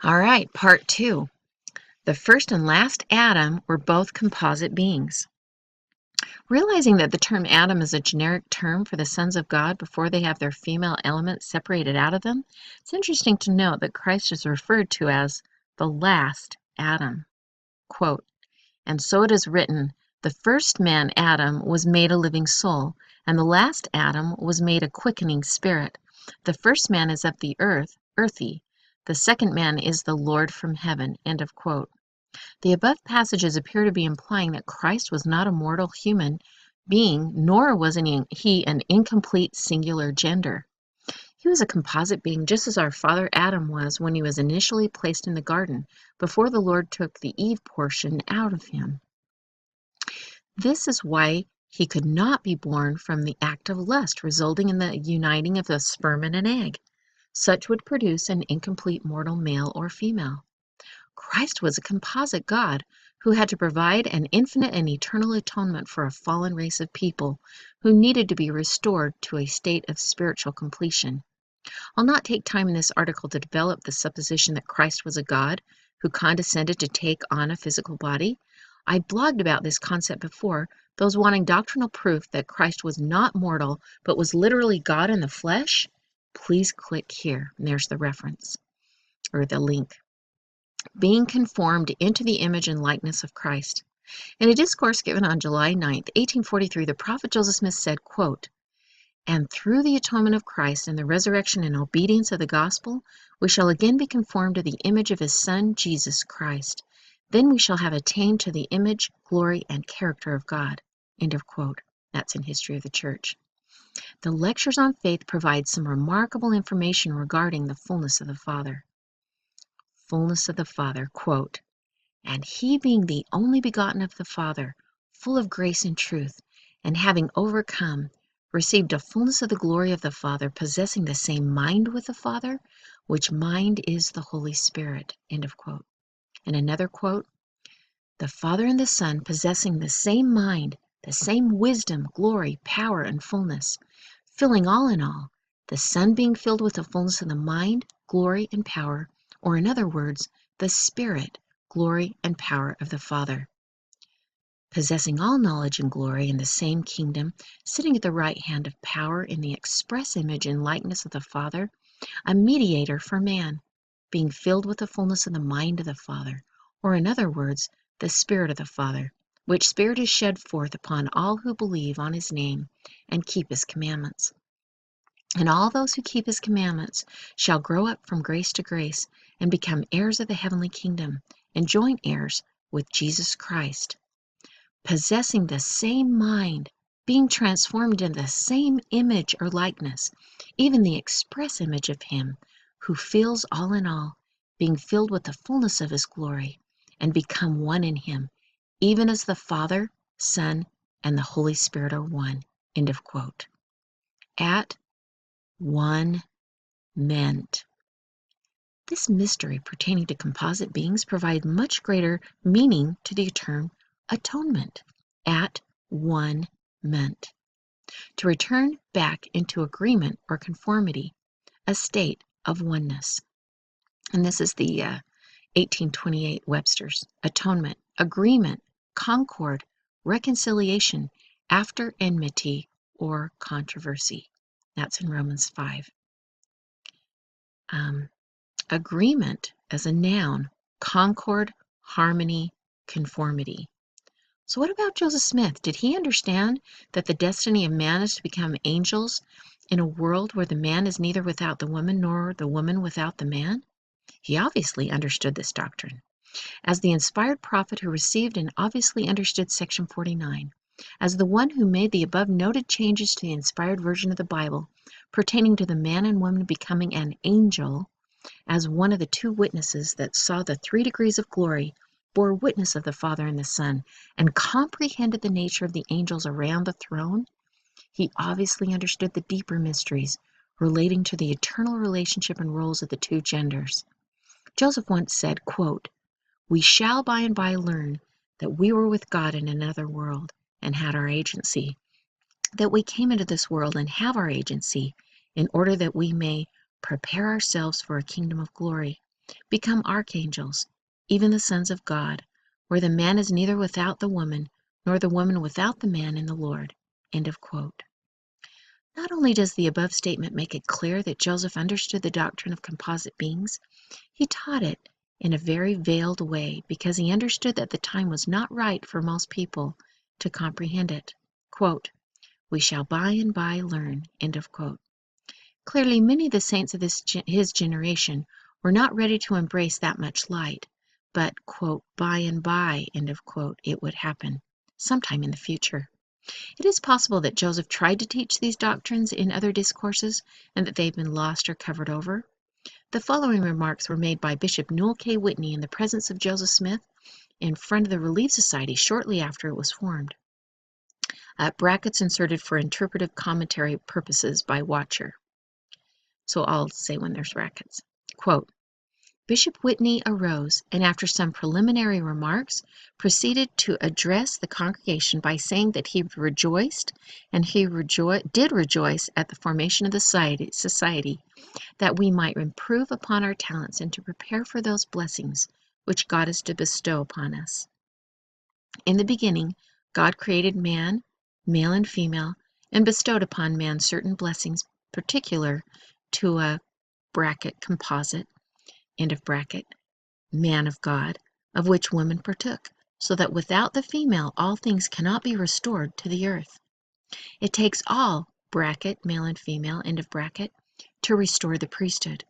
All right, part two. The first and last Adam were both composite beings. Realizing that the term Adam is a generic term for the sons of God before they have their female element separated out of them, it's interesting to note that Christ is referred to as the last Adam. Quote, "And so it is written, the first man, Adam, was made a living soul, and the last Adam was made a quickening spirit. The first man is of the earth, earthy. The second man is the Lord from heaven." End of quote. The above passages appear to be implying that Christ was not a mortal human being, nor was he an incomplete singular gender. He was a composite being just as our father Adam was when he was initially placed in the garden, before the Lord took the Eve portion out of him. This is why he could not be born from the act of lust, resulting in the uniting of the sperm and an egg. Such would produce an incomplete mortal male or female. Christ was a composite God who had to provide an infinite and eternal atonement for a fallen race of people who needed to be restored to a state of spiritual completion. I'll not take time in this article to develop the supposition that Christ was a God who condescended to take on a physical body. I blogged about this concept before. Those wanting doctrinal proof that Christ was not mortal but was literally God in the flesh, please click here. And there's the reference or the link. Being conformed into the image and likeness of Christ. In a discourse given on July 9th, 1843, the prophet Joseph Smith said, quote, "And through the atonement of Christ and the resurrection and obedience of the gospel, we shall again be conformed to the image of his Son, Jesus Christ. Then we shall have attained to the image, glory, and character of God." End of quote. That's in History of the Church. The Lectures on Faith provide some remarkable information regarding the fullness of the Father. Fullness of the Father, quote, "And he being the only begotten of the Father, full of grace and truth, and having overcome, received a fullness of the glory of the Father, possessing the same mind with the Father, which mind is the Holy Spirit." End of quote. And another quote, "The Father and the Son possessing the same mind, the same wisdom, glory, power, and fullness, filling all in all, the Son being filled with the fullness of the mind, glory, and power, or in other words, the Spirit, glory, and power of the Father. Possessing all knowledge and glory in the same kingdom, sitting at the right hand of power in the express image and likeness of the Father, a mediator for man, being filled with the fullness of the mind of the Father, or in other words, the Spirit of the Father, which Spirit is shed forth upon all who believe on his name and keep his commandments. And all those who keep his commandments shall grow up from grace to grace and become heirs of the heavenly kingdom and joint heirs with Jesus Christ, possessing the same mind, being transformed in the same image or likeness, even the express image of him who fills all in all, being filled with the fullness of his glory, and become one in him, even as the Father, Son, and the Holy Spirit are one." End of quote. At one meant. This mystery pertaining to composite beings provides much greater meaning to the term atonement. At one meant. To return back into agreement or conformity, a state of oneness. And this is the 1828 Webster's. Atonement, agreement, concord, reconciliation, after enmity or controversy. That's in Romans 5. Agreement as a noun, concord, harmony, conformity. So what about Joseph Smith? Did he understand that the destiny of man is to become angels in a world where the man is neither without the woman nor the woman without the man? He obviously understood this doctrine. As the inspired prophet who received and obviously understood Section 49, as the one who made the above noted changes to the inspired version of the Bible pertaining to the man and woman becoming an angel, as one of the two witnesses that saw the 3 degrees of glory, bore witness of the Father and the Son, and comprehended the nature of the angels around the throne, he obviously understood the deeper mysteries relating to the eternal relationship and roles of the two genders. Joseph once said, quote, "We shall by and by learn that we were with God in another world and had our agency, that we came into this world and have our agency in order that we may prepare ourselves for a kingdom of glory, become archangels, even the sons of God, where the man is neither without the woman, nor the woman without the man in the Lord. End of quote. Not only does the above statement make it clear that Joseph understood the doctrine of composite beings, he taught it in a very veiled way because he understood that the time was not right for most people to comprehend it. Quote, "We shall by and by learn." End of quote. Clearly, many of the saints of his generation were not ready to embrace that much light, but, quote, "by and by," end of quote, it would happen sometime in the future. It is possible that Joseph tried to teach these doctrines in other discourses and that they've been lost or covered over. The following remarks were made by Bishop Newell K. Whitney in the presence of Joseph Smith in front of the Relief Society shortly after it was formed. Brackets inserted for interpretive commentary purposes by Watcher. So I'll say when there's brackets. Quote, "Bishop Whitney arose and after some preliminary remarks proceeded to address the congregation by saying that he rejoiced and he did rejoice at the formation of the society that we might improve upon our talents and to prepare for those blessings which God is to bestow upon us. In the beginning, God created man, male and female, and bestowed upon man certain blessings particular to a bracket composite, end of bracket, man of God, of which woman partook, so that without the female all things cannot be restored to the earth. It takes all, bracket, male and female, end of bracket, to restore the priesthood.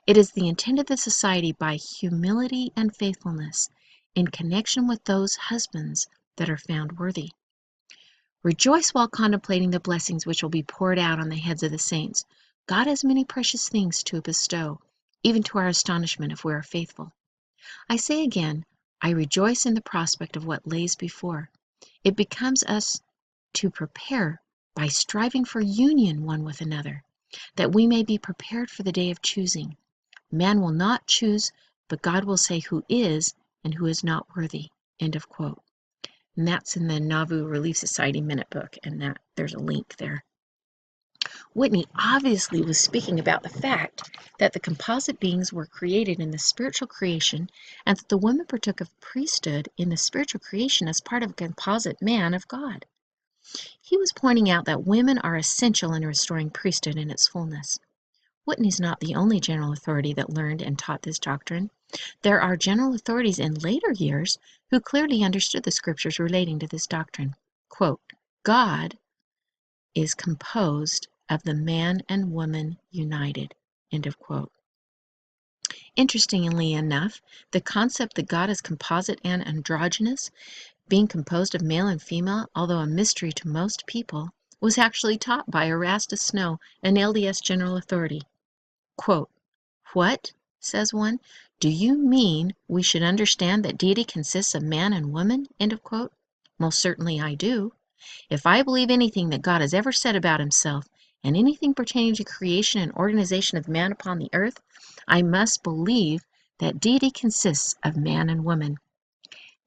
It is the intent of the society by humility and faithfulness in connection with those husbands that are found worthy. Rejoice while contemplating the blessings which will be poured out on the heads of the saints. God has many precious things to bestow, even to our astonishment if we are faithful. I say again, I rejoice in the prospect of what lays before. It becomes us to prepare by striving for union one with another, that we may be prepared for the day of choosing. Man will not choose, but God will say who is and who is not worthy. End of quote. And that's in the Nauvoo Relief Society Minute Book, and there's a link there. Whitney obviously was speaking about the fact that the composite beings were created in the spiritual creation and that the woman partook of priesthood in the spiritual creation as part of a composite man of God. He was pointing out that women are essential in restoring priesthood in its fullness. Whitney's not the only general authority that learned and taught this doctrine. There are general authorities in later years who clearly understood the scriptures relating to this doctrine. Quote, "God is composed of the man and woman united." End of quote. Interestingly enough, the concept that God is composite and androgynous, being composed of male and female, although a mystery to most people, was actually taught by Erastus Snow, an LDS general authority. Quote, "What," says one, "do you mean we should understand that deity consists of man and woman?" End of quote. Most certainly I do. If I believe anything that God has ever said about himself, and anything pertaining to creation and organization of man upon the earth, I must believe that deity consists of man and woman.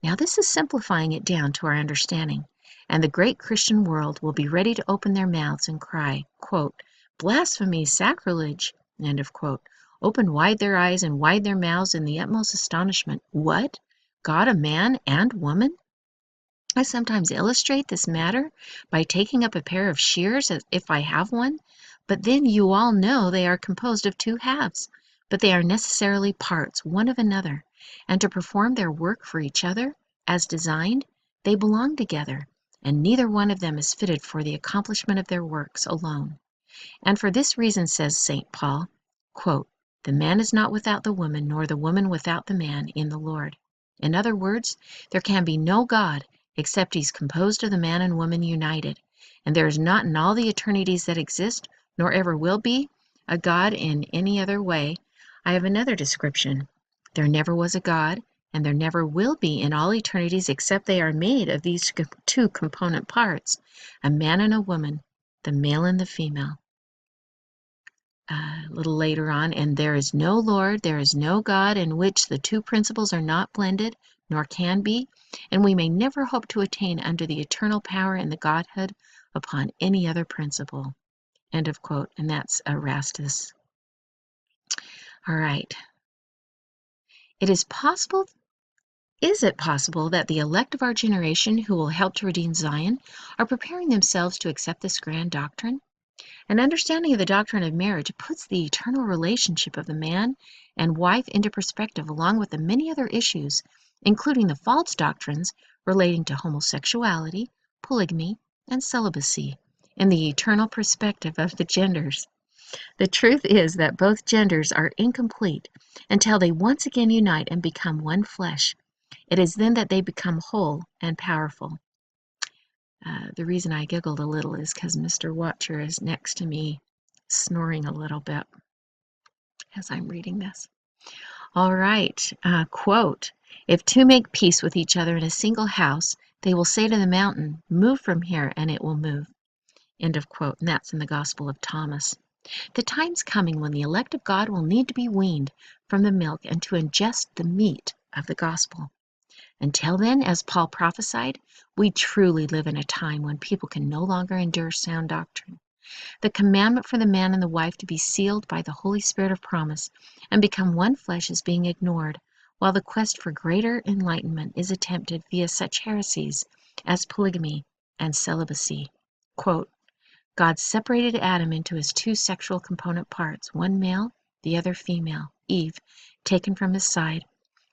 Now this is simplifying it down to our understanding, and the great Christian world will be ready to open their mouths and cry, quote, "Blasphemy, sacrilege," end of quote. Open wide their eyes and wide their mouths in the utmost astonishment. What? God a man and woman? I sometimes illustrate this matter by taking up a pair of shears as if I have one, but then you all know they are composed of two halves, but they are necessarily parts one of another, and to perform their work for each other, as designed, they belong together, and neither one of them is fitted for the accomplishment of their works alone. And for this reason, says St. Paul, quote, "The man is not without the woman, nor the woman without the man in the Lord." In other words, there can be no God except he's composed of the man and woman united, and there is not in all the eternities that exist, nor ever will be, a God in any other way. I have another description. There never was a God, and there never will be in all eternities except they are made of these two component parts, a man and a woman, the male and the female. A little later on, "And there is no Lord, there is no God in which the two principles are not blended, nor can be, and we may never hope to attain under the eternal power in the Godhead upon any other principle." End of quote. And that's Erastus. All right. Is it possible that the elect of our generation who will help to redeem Zion are preparing themselves to accept this grand doctrine? An understanding of the doctrine of marriage puts the eternal relationship of the man and wife into perspective, along with the many other issues, including the false doctrines relating to homosexuality, polygamy, and celibacy, in the eternal perspective of the genders. The truth is that both genders are incomplete until they once again unite and become one flesh. It is then that they become whole and powerful. The reason I giggled a little is because Mr. Watcher is next to me, snoring a little bit as I'm reading this. All right, quote, "If two make peace with each other in a single house, they will say to the mountain, 'Move from here,' and it will move." End of quote. And that's in the Gospel of Thomas. The time's coming when the elect of God will need to be weaned from the milk and to ingest the meat of the gospel. Until then, as Paul prophesied, we truly live in a time when people can no longer endure sound doctrine. The commandment for the man and the wife to be sealed by the Holy Spirit of promise and become one flesh is being ignored, while the quest for greater enlightenment is attempted via such heresies as polygamy and celibacy. Quote, "God separated Adam into his two sexual component parts, one male, the other female, Eve, taken from his side.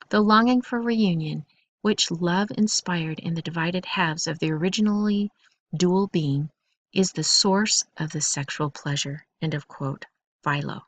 The longing for reunion, which love inspired in the divided halves of the originally dual being, is the source of the sexual pleasure." End of quote. Philo.